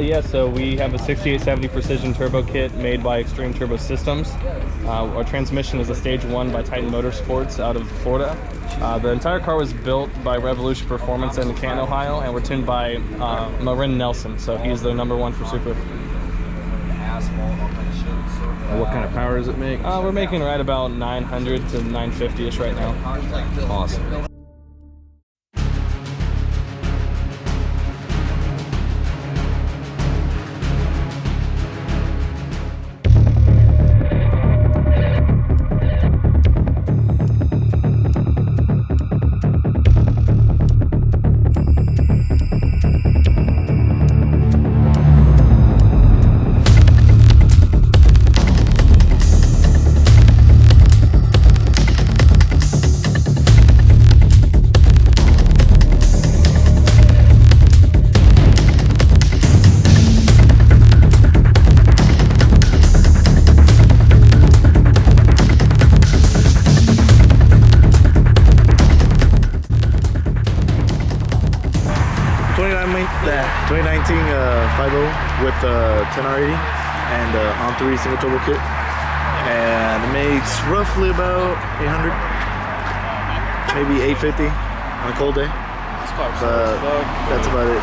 Yeah, so we have a 6870 Precision Turbo Kit made by Extreme Turbo Systems. Our transmission is a Stage 1 by Titan Motorsports out of Florida. The entire car was built by Revolution Performance in Canton, Ohio, and we're tuned by Marin Nelson, so he's the #1 for Supra. What kind of power does it make? We're making right about 900 to 950-ish right now. Awesome. 2019 5.0 with 10R80 and on 3 single turbo kit, and it makes roughly about 800, maybe 850 on a cold day. But that's about it.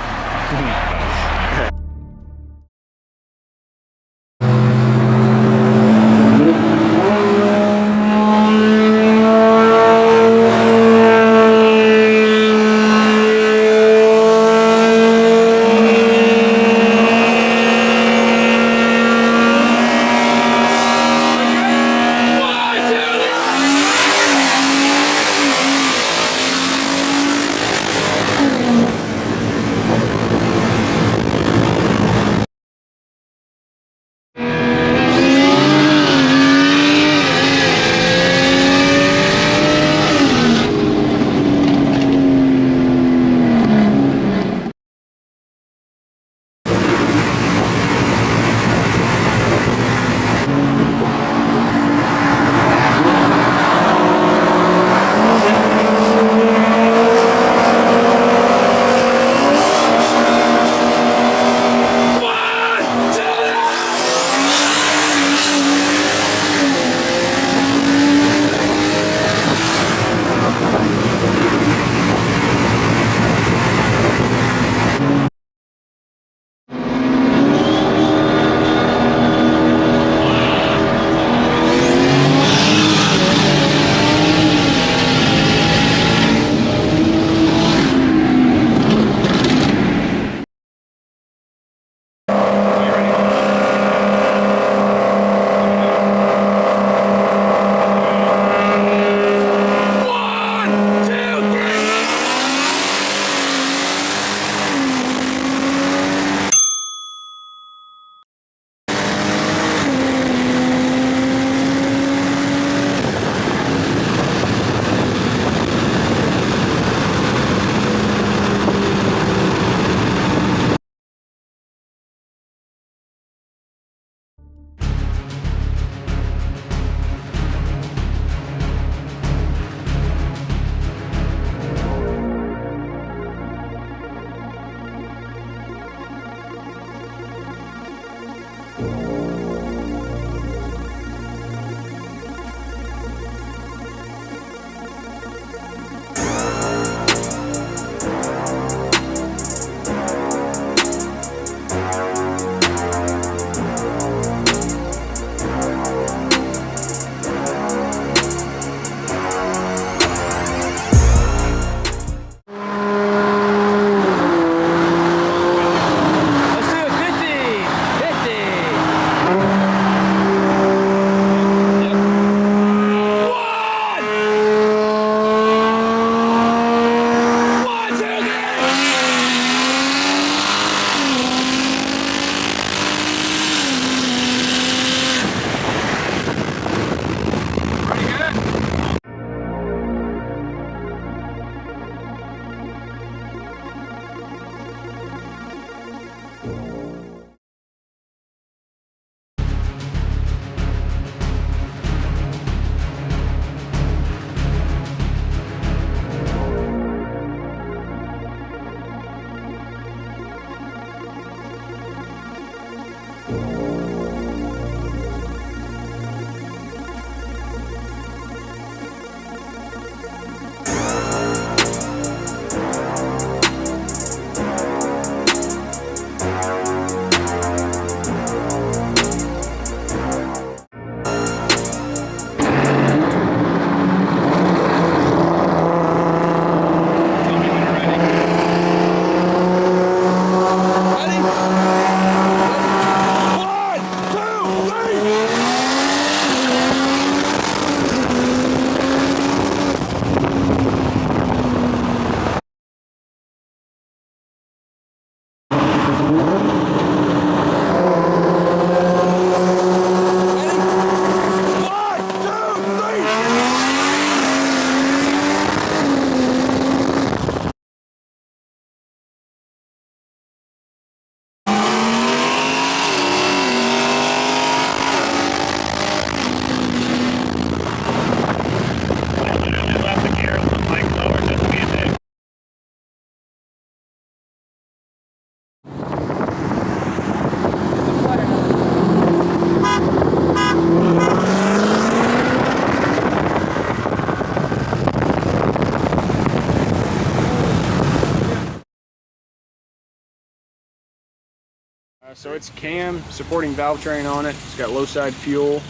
So it's cam, supporting valve train on it. It's got low side fuel,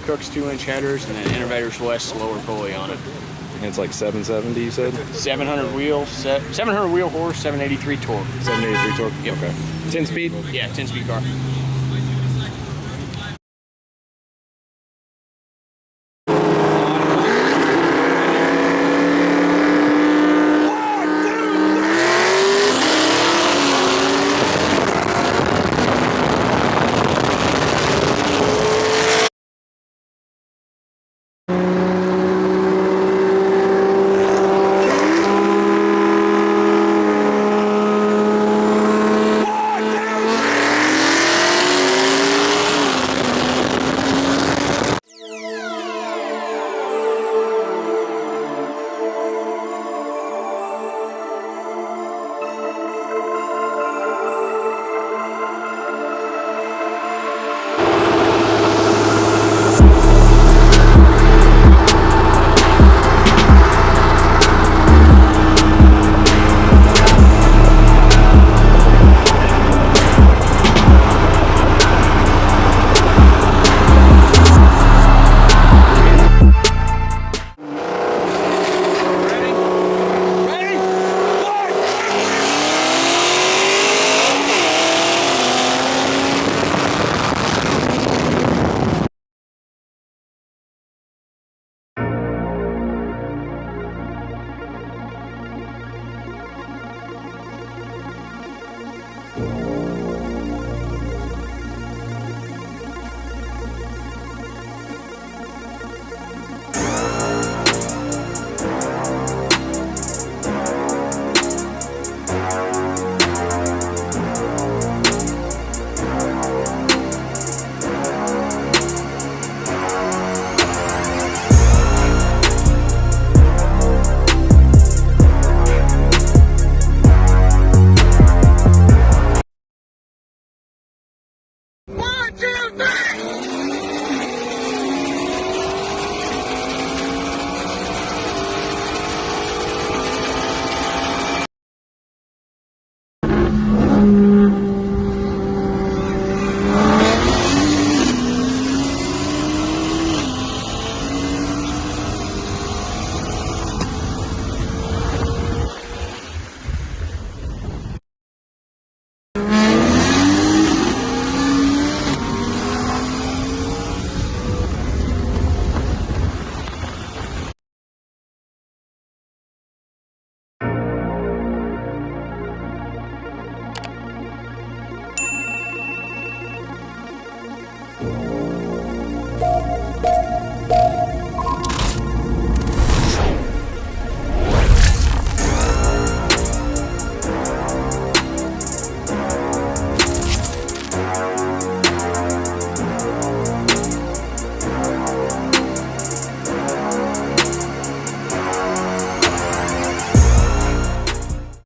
Cook's 2-inch headers, and then Innovators West lower pulley on it. And it's like 770, you said? 700 wheel horse, 783 torque. 783 torque? Yep. Okay. 10 speed? Yeah, 10-speed car.